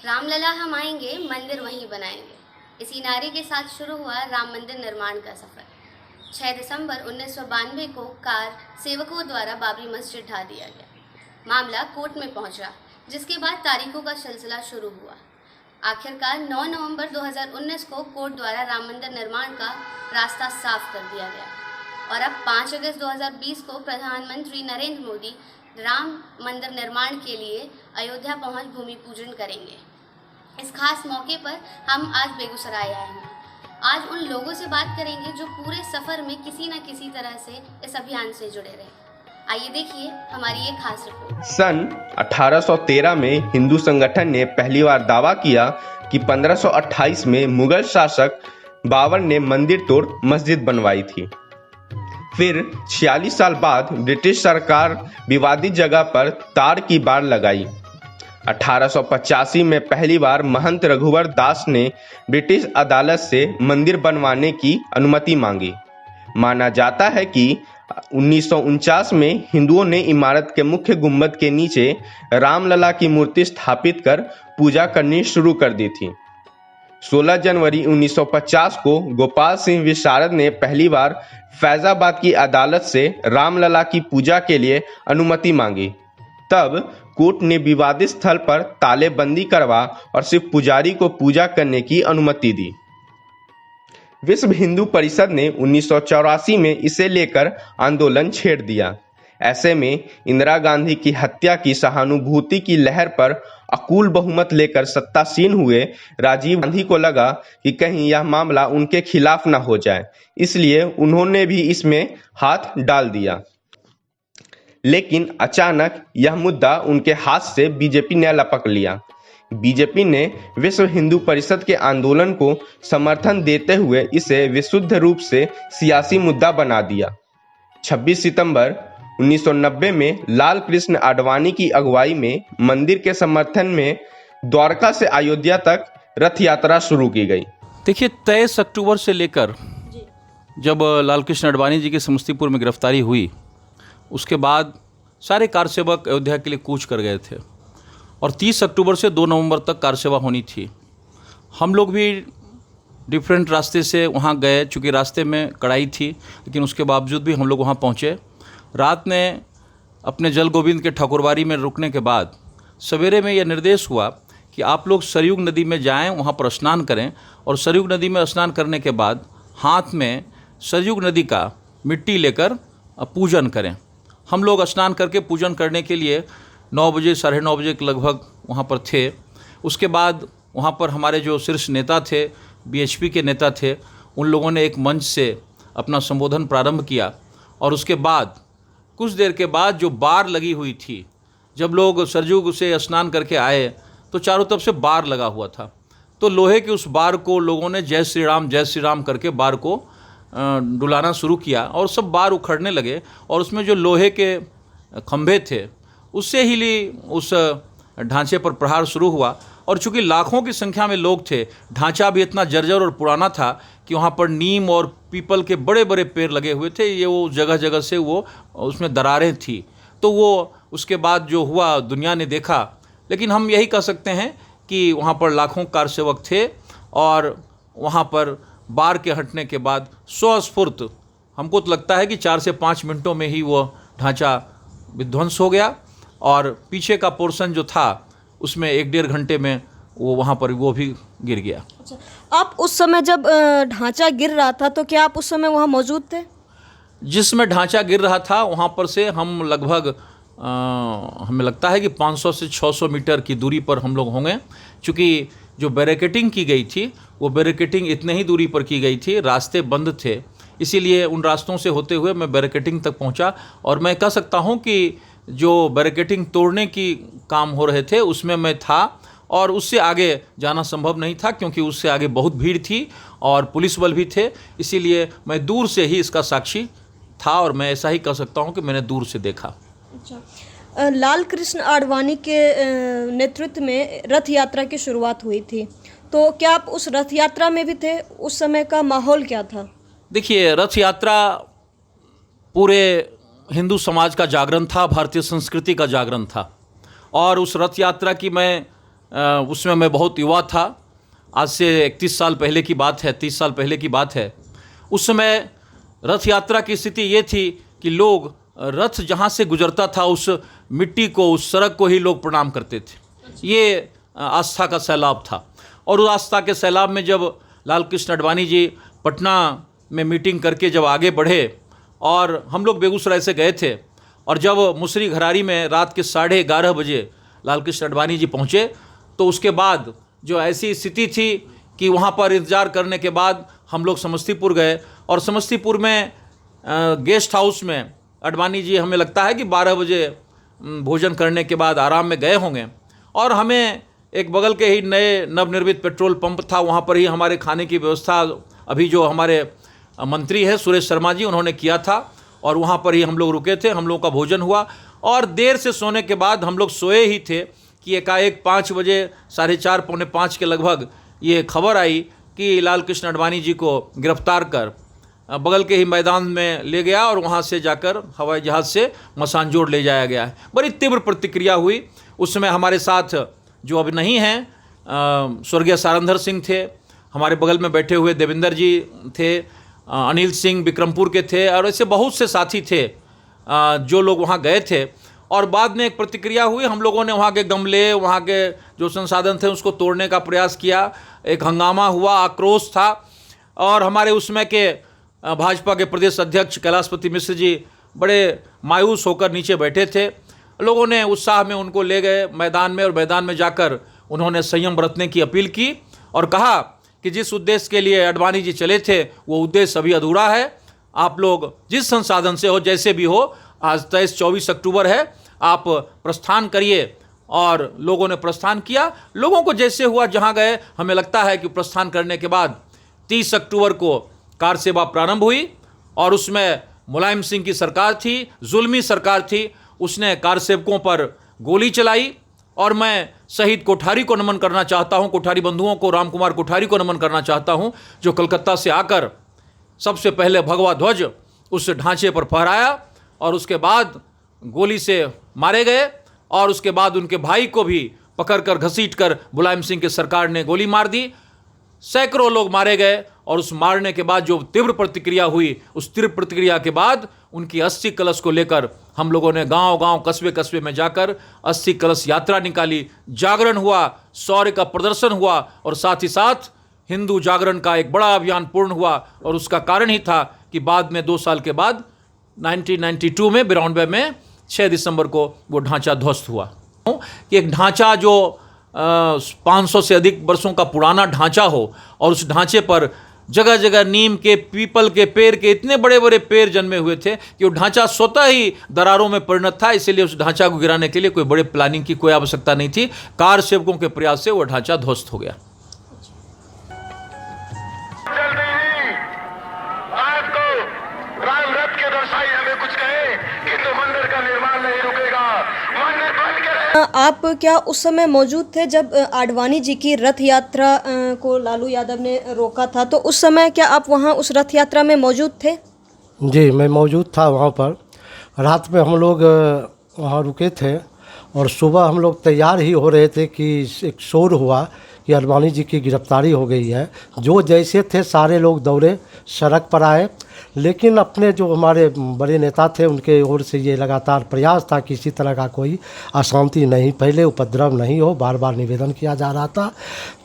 रामलला हम आएंगे, मंदिर वहीं बनाएंगे। इसी नारे के साथ शुरू हुआ राम मंदिर निर्माण का सफर। 6 दिसंबर 1992 को कार सेवकों द्वारा बाबरी मस्जिद ढा दिया गया। मामला कोर्ट में पहुंचा, जिसके बाद तारीखों का सिलसिला शुरू हुआ। आखिरकार 9 नवंबर 2019 को कोर्ट द्वारा राम मंदिर निर्माण का रास्ता साफ कर दिया गया और अब 5 अगस्त 2020 को प्रधानमंत्री नरेंद्र मोदी राम मंदिर निर्माण के लिए अयोध्या पहुंच भूमि पूजन करेंगे। इस खास मौके पर हम आज बेगूसराय आए हैं। आज उन लोगों से बात करेंगे जो पूरे सफ़र में किसी न किसी तरह से इस अभियान से जुड़े रहे। आइए देखिए हमारी ये खास रिपोर्ट। सन 1813 में हिंदू संगठन ने पहली बार दावा किया कि 1528 में मुगल शासक बाबर ने मंदिर तोड़ मस्जिद बनवाई थी। फिर 46 साल बाद ब्रिटिश सरकार विवादित जगह पर तार की बाड़ लगाई। 1885 में पहली बार महंत रघुवर दास ने ब्रिटिश अदालत से मंदिर बनवाने की अनुमति मांगी। माना जाता है कि 1949 में हिंदुओं ने इमारत के मुख्य गुंबद के नीचे रामलला की मूर्ति स्थापित कर पूजा करनी शुरू कर दी थी। 16 जनवरी 1950 को गोपाल सिंह विशारद ने पहली बार फैजाबाद की अदालत से रामलला की पूजा के लिए अनुमति मांगी। तब कोर्ट ने विवादित स्थल पर तालेबंदी करवा और सिर्फ पुजारी को पूजा करने की अनुमति दी। विश्व हिंदू परिषद ने 1984 में इसे लेकर आंदोलन छेड़ दिया। ऐसे में इंदिरा गांधी की हत्या की सहानुभूति की लहर पर अकूल बहुमत लेकर सत्तासीन हुए राजीव गांधी को लगा कि कहीं यह मामला उनके खिलाफ न हो जाए, इसलिए उन्होंने भी इसमें हाथ डाल दिया। लेकिन अचानक यह मुद्दा उनके हाथ से बीजेपी ने लपक लिया। बीजेपी ने विश्व हिंदू परिषद के आंदोलन को समर्थन देते हुए इसे विशुद्ध रूप से सियासी मुद्दा बना दिया। 26 सितंबर 1990 में लाल कृष्ण आडवाणी की अगुवाई में मंदिर के समर्थन में द्वारका से अयोध्या तक रथ यात्रा शुरू की गई। देखिए, 23 अक्टूबर से लेकर जब लाल कृष्ण आडवाणी जी की समस्तीपुर में गिरफ्तारी हुई, उसके बाद सारे कार सेवक अयोध्या के लिए कूच कर गए थे और 30 अक्टूबर से 2 नवंबर तक कार सेवा होनी थी। हम लोग भी डिफरेंट रास्ते से वहाँ गए, चूँकि रास्ते में कड़ाई थी, लेकिन उसके बावजूद भी हम लोग वहाँ पहुँचे। रात में अपने जल गोविंद के ठाकुरबाड़ी में रुकने के बाद सवेरे में यह निर्देश हुआ कि आप लोग सरयुग नदी में जाएं, वहाँ पर स्नान करें और सरयुग नदी में स्नान करने के बाद हाथ में सरयुग नदी का मिट्टी लेकर पूजन करें। हम लोग स्नान करके पूजन करने के लिए 9 बजे 9:30 बजे के लगभग वहाँ पर थे। उसके बाद वहाँ पर हमारे जो शीर्ष नेता थे, बीएचपी के नेता थे, उन लोगों ने एक मंच से अपना संबोधन प्रारंभ किया और उसके बाद कुछ देर के बाद जो बार लगी हुई थी, जब लोग सरयुग से स्नान करके आए तो चारों तरफ से बार लगा हुआ था, तो लोहे के उस बार को लोगों ने जय श्री राम करके बार को डुलाना शुरू किया और सब बार उखड़ने लगे और उसमें जो लोहे के खंभे थे उससे ही उस ढांचे पर प्रहार शुरू हुआ। और चूँकि लाखों की संख्या में लोग थे, ढांचा भी इतना जर्जर और पुराना था कि वहाँ पर नीम और पीपल के बड़े बड़े पेड़ लगे हुए थे। ये वो जगह जगह से वो उसमें दरारें थी। तो वो उसके बाद जो हुआ दुनिया ने देखा। लेकिन हम यही कह सकते हैं कि वहाँ पर लाखों कार सेवक थे और वहाँ पर बार के हटने के बाद स्वस्फूर्त हमको तो लगता है कि 4 से 5 मिनटों में ही वो ढांचा विध्वंस हो गया और पीछे का पोर्शन जो था उसमें 1-1.5 घंटे में वो वहाँ पर वो भी गिर गया। अच्छा, आप उस समय जब ढांचा गिर रहा था तो क्या आप उस समय वहाँ मौजूद थे? जिसमें ढांचा गिर रहा था वहाँ पर से हम लगभग हमें लगता है कि 500 से 600 मीटर की दूरी पर हम लोग होंगे, क्योंकि जो बैरिकेटिंग की गई थी वो बैरिकेटिंग इतने ही दूरी पर की गई थी, रास्ते बंद थे, इसीलिए उन रास्तों से होते हुए मैं बैरिकेटिंग तक पहुंचा। और मैं कह सकता हूं कि जो बैरिकेटिंग तोड़ने की काम हो रहे थे उसमें मैं था और उससे आगे जाना संभव नहीं था, क्योंकि उससे आगे बहुत भीड़ थी और पुलिस बल भी थे, इसीलिए मैं दूर से ही इसका साक्षी था और मैं ऐसा ही कह सकता हूं कि मैंने दूर से देखा। अच्छा, लाल कृष्ण आडवाणी के नेतृत्व में रथ यात्रा की शुरुआत हुई थी, तो क्या आप उस रथ यात्रा में भी थे? उस समय का माहौल क्या था? देखिए, रथ यात्रा पूरे हिंदू समाज का जागरण था, भारतीय संस्कृति का जागरण था और उस रथ यात्रा की मैं उसमें मैं बहुत युवा था। आज से 31 साल पहले की बात है, 30 साल पहले की बात है। उस समय रथ यात्रा की स्थिति ये थी कि लोग रथ जहाँ से गुजरता था उस मिट्टी को, उस सड़क को ही लोग प्रणाम करते थे। ये आस्था का सैलाब था। और उस आस्था के सैलाब में जब लाल कृष्ण आडवाणी जी पटना में मीटिंग करके जब आगे बढ़े और हम लोग बेगूसराय से गए थे, और जब मुसरी घरारी में रात के 11:30 बजे लाल कृष्ण आडवाणी जी पहुँचे, तो उसके बाद जो ऐसी स्थिति थी कि वहाँ पर इंतज़ार करने के बाद हम लोग समस्तीपुर गए। और समस्तीपुर में गेस्ट हाउस में आडवाणी जी, हमें लगता है कि 12 बजे भोजन करने के बाद आराम में गए होंगे, और हमें एक बगल के ही नए नवनिर्मित पेट्रोल पंप था, वहाँ पर ही हमारे खाने की व्यवस्था अभी जो हमारे मंत्री हैं सुरेश शर्मा जी, उन्होंने किया था, और वहाँ पर ही हम लोग रुके थे। हम लोगों का भोजन हुआ और देर से सोने के बाद हम लोग सोए ही थे कि एकाएक 5 बजे 4:30 पौने 5 के लगभग ये खबर आई कि लाल कृष्ण आडवाणी जी को गिरफ्तार कर बगल के ही मैदान में ले गया और वहाँ से जाकर हवाई जहाज़ से मसानजोड़ ले जाया गया है। बड़ी तीव्र प्रतिक्रिया हुई। उस समय हमारे साथ जो अब नहीं हैं स्वर्गीय सारंधर सिंह थे, हमारे बगल में बैठे हुए देवेंद्र जी थे, अनिल सिंह बिक्रमपुर के थे, और ऐसे बहुत से साथी थे जो लोग वहाँ गए थे। और बाद में एक प्रतिक्रिया हुई, हम लोगों ने वहाँ के गमले, वहाँ के जो संसाधन थे उसको तोड़ने का प्रयास किया। एक हंगामा हुआ, आक्रोश था, और हमारे उसमें के भाजपा के प्रदेश अध्यक्ष कैलाशपति मिश्र जी बड़े मायूस होकर नीचे बैठे थे। लोगों ने उत्साह में उनको ले गए मैदान में, और मैदान में जाकर उन्होंने संयम बरतने की अपील की और कहा कि जिस उद्देश्य के लिए आडवाणी जी चले थे वो उद्देश्य अभी अधूरा है। आप लोग जिस संसाधन से हो, जैसे भी हो, आज 24 अक्टूबर है, आप प्रस्थान करिए। और लोगों ने प्रस्थान किया। लोगों को जैसे हुआ जहाँ गए, हमें लगता है कि प्रस्थान करने के बाद 30 अक्टूबर को कार सेवा प्रारंभ हुई, और उसमें मुलायम सिंह की सरकार थी, जुल्मी सरकार थी। उसने कार सेवकों पर गोली चलाई, और मैं शहीद कोठारी को नमन करना चाहता हूं, कोठारी बंधुओं को, राम कुमार कोठारी को नमन करना चाहता हूं, जो कलकत्ता से आकर सबसे पहले भगवा ध्वज उस ढांचे पर फहराया, और उसके बाद गोली से मारे गए, और उसके बाद उनके भाई को भी पकड़कर घसीटकर मुलायम सिंह की सरकार ने गोली मार दी। सैकड़ों लोग मारे गए, और उस मारने के बाद जो तीव्र प्रतिक्रिया हुई, उस तीव्र प्रतिक्रिया के बाद उनकी 80 कलश को लेकर हम लोगों ने गांव-गांव, कस्बे-कस्बे में जाकर 80 कलश यात्रा निकाली, जागरण हुआ, शौर्य का प्रदर्शन हुआ, और साथ ही साथ हिंदू जागरण का एक बड़ा अभियान पूर्ण हुआ। और उसका कारण ही था कि बाद में 2 साल के बाद 1992 में 92 में 6 दिसंबर को वो ढांचा ध्वस्त हुआ। कि एक ढांचा जो 500 से अधिक वर्षों का पुराना ढांचा हो, और उस ढांचे पर जगह जगह नीम के, पीपल के पेड़ के इतने बड़े बड़े पेड़ जन्मे हुए थे कि वो ढांचा स्वतः ही दरारों में परिणत था। इसलिए उस ढांचा को गिराने के लिए कोई बड़े प्लानिंग की कोई आवश्यकता नहीं थी। कार सेवकों के प्रयास से वो ढांचा ध्वस्त हो गया। आप क्या उस समय मौजूद थे जब आडवाणी जी की रथ यात्रा को लालू यादव ने रोका था? तो उस समय क्या आप वहाँ उस रथ यात्रा में मौजूद थे? जी, मैं मौजूद था वहाँ पर। रात में हम लोग वहाँ रुके थे, और सुबह हम लोग तैयार ही हो रहे थे कि एक शोर हुआ कि आडवाणी जी की गिरफ्तारी हो गई है। जो जैसे थे सारे लोग दौड़े, सड़क पर आए, लेकिन अपने जो हमारे बड़े नेता थे उनके ओर से ये लगातार प्रयास था कि किसी तरह का कोई अशांति नहीं फैले, उपद्रव नहीं हो। बार बार निवेदन किया जा रहा था।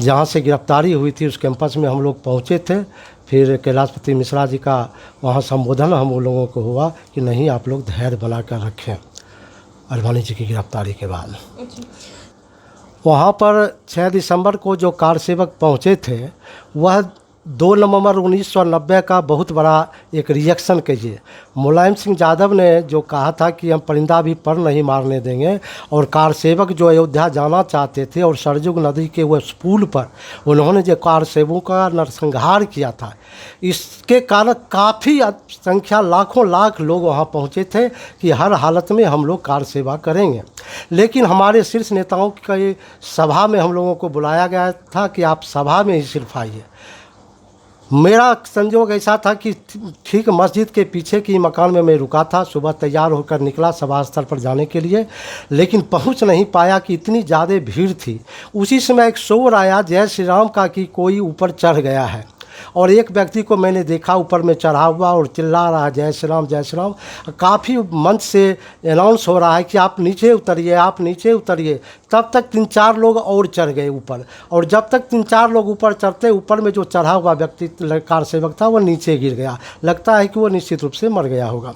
जहाँ से गिरफ्तारी हुई थी उस कैंपस में हम लोग पहुँचे थे। फिर कैलाशपति मिश्रा जी का वहाँ संबोधन हम लोगों को हुआ कि नहीं, आप लोग धैर्य बना कर रखें। आडवाणी जी की गिरफ्तारी के बाद वहाँ पर 6 दिसंबर को जो कार सेवक पहुँचे थे, वह 2 नवंबर 1990 का बहुत बड़ा एक रिएक्शन कीजिए। मुलायम सिंह यादव ने जो कहा था कि हम परिंदा भी पर नहीं मारने देंगे, और कार सेवक जो अयोध्या जाना चाहते थे और सरयुग नदी के उस पुल पर उन्होंने जो कार सेवकों का नरसंहार किया था, इसके कारण काफ़ी संख्या, लाखों लाख लोग वहाँ पहुँचे थे कि हर हालत में हम लोग कार सेवा करेंगे। लेकिन हमारे शीर्ष नेताओं की सभा में हम लोगों को बुलाया गया था कि आप सभा में ही सिर्फ आइए। मेरा संजोग ऐसा था कि ठीक मस्जिद के पीछे की मकान में मैं रुका था। सुबह तैयार होकर निकला सभा स्थल पर जाने के लिए, लेकिन पहुंच नहीं पाया कि इतनी ज़्यादा भीड़ थी। उसी समय एक शोर आया जय श्री राम का कि कोई ऊपर चढ़ गया है, और एक व्यक्ति को मैंने देखा ऊपर में चढ़ा हुआ और चिल्ला रहा है जय श्री राम जय श्री राम। काफ़ी मंच से अनाउंस हो रहा है कि आप नीचे उतरिए, आप नीचे उतरिए। तब तक 3-4 लोग और चढ़ गए ऊपर, और जब तक 3-4 लोग ऊपर चढ़ते, ऊपर में जो चढ़ा हुआ व्यक्ति कार सेवक था वो नीचे गिर गया। लगता है कि वो निश्चित रूप से मर गया होगा।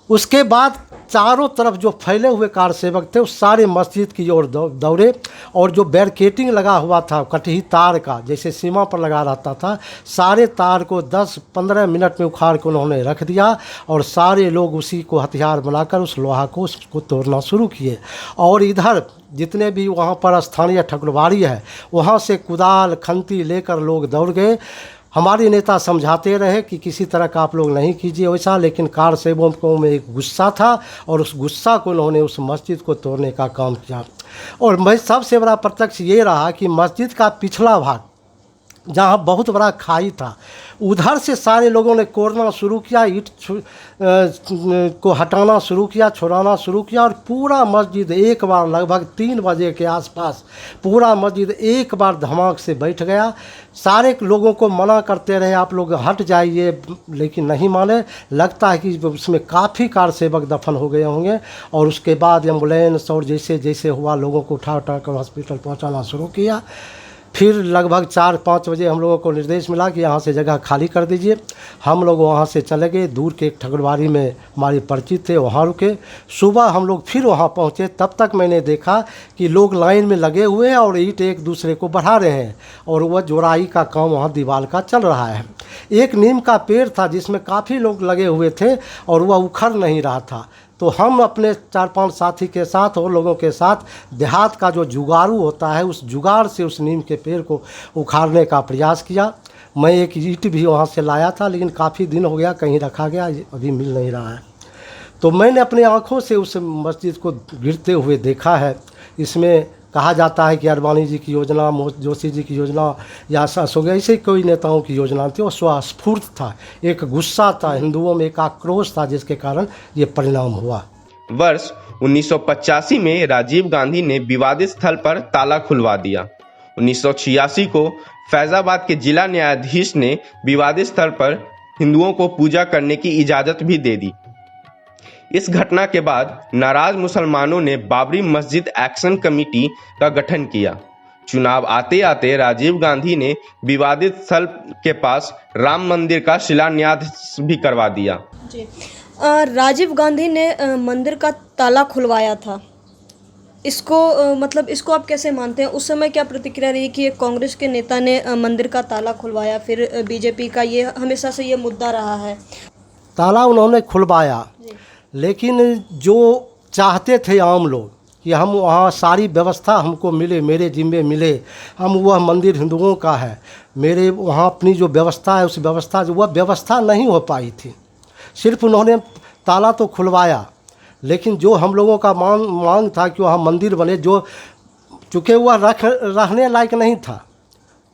उसके बाद चारों तरफ जो फैले हुए कार सेवक थे उस सारे मस्जिद की ओर दौड़े, और जो बैरिकेटिंग लगा हुआ था कटही तार का, जैसे सीमा पर लगा रहता था, सारे तार को 10-15 मिनट में उखाड़ के उन्होंने रख दिया, और सारे लोग उसी को हथियार बनाकर उस लोहा को उसको तोड़ना शुरू किए। और इधर जितने भी वहाँ पर स्थानीय ठकुरबाड़ी है, वहाँ से कुदाल खंती लेकर लोग दौड़ गए। हमारे नेता समझाते रहे कि किसी तरह का आप लोग नहीं कीजिए वैसा, लेकिन कार सेवकों में एक गुस्सा था, और उस गुस्सा को उन्होंने उस मस्जिद को तोड़ने का काम किया। और मैं सबसे बड़ा प्रत्यक्ष ये रहा कि मस्जिद का पिछला भाग जहाँ बहुत बड़ा खाई था, उधर से सारे लोगों ने कोड़ना शुरू किया, ईंट को हटाना शुरू किया, छुड़ाना शुरू किया, और पूरा मस्जिद एक बार लगभग 3 बजे के आसपास पूरा मस्जिद एक बार धमाक से बैठ गया। सारे लोगों को मना करते रहे आप लोग हट जाइए, लेकिन नहीं माने। लगता है कि उसमें काफ़ी कार सेवक दफन हो गए होंगे, और उसके बाद एम्बुलेंस और जैसे जैसे हुआ लोगों को उठा कर हॉस्पिटल पहुँचाना शुरू किया। फिर लगभग 4-5 बजे हम लोगों को निर्देश मिला कि यहाँ से जगह खाली कर दीजिए। हम लोग वहाँ से चले गए, दूर के एक ठकुरबाड़ी में हमारे परिचित थे, वहाँ रुके। सुबह हम लोग फिर वहाँ पहुँचे, तब तक मैंने देखा कि लोग लाइन में लगे हुए हैं और ईंट एक दूसरे को बढ़ा रहे हैं, और वह जोड़ाई का काम वहाँ दीवार का चल रहा है। एक नीम का पेड़ था जिसमें काफ़ी लोग लगे हुए थे, और वह उखड़ नहीं रहा था। तो हम अपने 4-5 साथी के साथ और लोगों के साथ देहात का जो जुगाड़ू होता है, उस जुगाड़ से उस नीम के पेड़ को उखाड़ने का प्रयास किया। मैं एक ईंट भी वहाँ से लाया था, लेकिन काफ़ी दिन हो गया, कहीं रखा गया, अभी मिल नहीं रहा है। तो मैंने अपनी आँखों से उस मस्जिद को गिरते हुए देखा है। इसमें कहा जाता है कि अडवाणी जी की योजना, जोशी जी की योजना, या अशोक, ऐसे कोई नेताओं की योजना थी। वो स्वस्फूर्त था, एक गुस्सा था, हिंदुओं में एक आक्रोश था, जिसके कारण ये परिणाम हुआ। वर्ष 1985 में राजीव गांधी ने विवादित स्थल पर ताला खुलवा दिया। 1986 को फैजाबाद के जिला न्यायाधीश ने विवादित स्थल पर हिंदुओं को पूजा करने की इजाजत भी दे दी। इस घटना के बाद नाराज मुसलमानों ने बाबरी मस्जिद एक्शन कमेटी का गठन किया। चुनाव आते आते राजीव गांधी ने विवादित स्थल के पास राम मंदिर का शिलान्यास भी करवा दिया। जी, राजीव गांधी ने मंदिर का ताला खुलवाया था। इसको मतलब इसको आप कैसे मानते हैं? उस समय क्या प्रतिक्रिया रही कि एक कांग्रेस के नेता ने मंदिर का ताला खुलवाया, फिर बीजेपी का ये हमेशा से ये मुद्दा रहा है। ताला उन्होंने खुलवाया, लेकिन जो चाहते थे आम लोग कि हम वहाँ सारी व्यवस्था हमको मिले, मेरे जिम्मे मिले, हम वह मंदिर हिंदुओं का है, मेरे वहाँ अपनी जो व्यवस्था है उस व्यवस्था वह व्यवस्था नहीं हो पाई थी। सिर्फ उन्होंने ताला तो खुलवाया, लेकिन जो हम लोगों का मांग था कि वहाँ मंदिर बने, जो चूँकि वह रहने लायक नहीं था।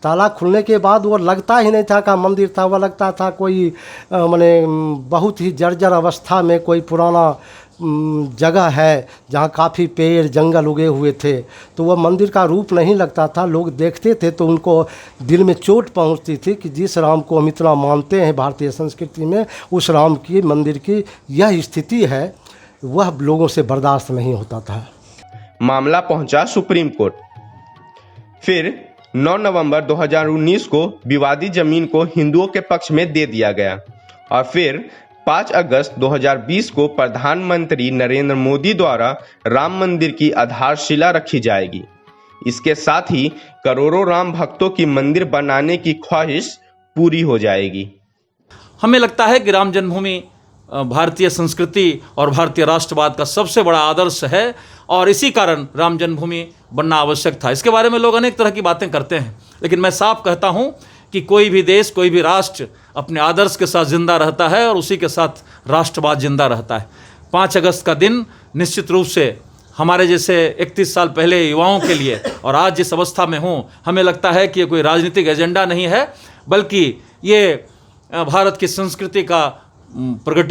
ताला खुलने के बाद वो लगता ही नहीं था कि मंदिर था, वह लगता था कोई माने बहुत ही जर्जर अवस्था में कोई पुराना जगह है जहाँ काफ़ी पेड़ जंगल उगे हुए थे। तो वह मंदिर का रूप नहीं लगता था। लोग देखते थे तो उनको दिल में चोट पहुँचती थी कि जिस राम को हम इतना मानते हैं भारतीय संस्कृति में, उस राम की मंदिर की यह स्थिति है, वह लोगों से बर्दाश्त नहीं होता था। मामला पहुंचा सुप्रीम कोर्ट। फिर 9 नवंबर 2019 को विवादित जमीन को हिंदुओं के पक्ष में दे दिया गया, और फिर 5 अगस्त 2020 को प्रधानमंत्री नरेंद्र मोदी द्वारा राम मंदिर की आधारशिला रखी जाएगी। इसके साथ ही करोड़ों राम भक्तों की मंदिर बनाने की ख्वाहिश पूरी हो जाएगी। हमें लगता है कि राम जन्मभूमि भारतीय संस्कृति और भारतीय राष्ट्रवाद का सबसे बड़ा आदर्श है, और इसी कारण राम जन्मभूमि बनना आवश्यक था। इसके बारे में लोग अनेक तरह की बातें करते हैं, लेकिन मैं साफ कहता हूं कि कोई भी देश, कोई भी राष्ट्र अपने आदर्श के साथ जिंदा रहता है और उसी के साथ राष्ट्रवाद जिंदा रहता है। 5 अगस्त का दिन निश्चित रूप से हमारे जैसे 31 साल पहले युवाओं के लिए, और आज जिस अवस्था में हूँ, हमें लगता है कि ये कोई राजनीतिक एजेंडा नहीं है, बल्कि ये भारत की संस्कृति का प्रगट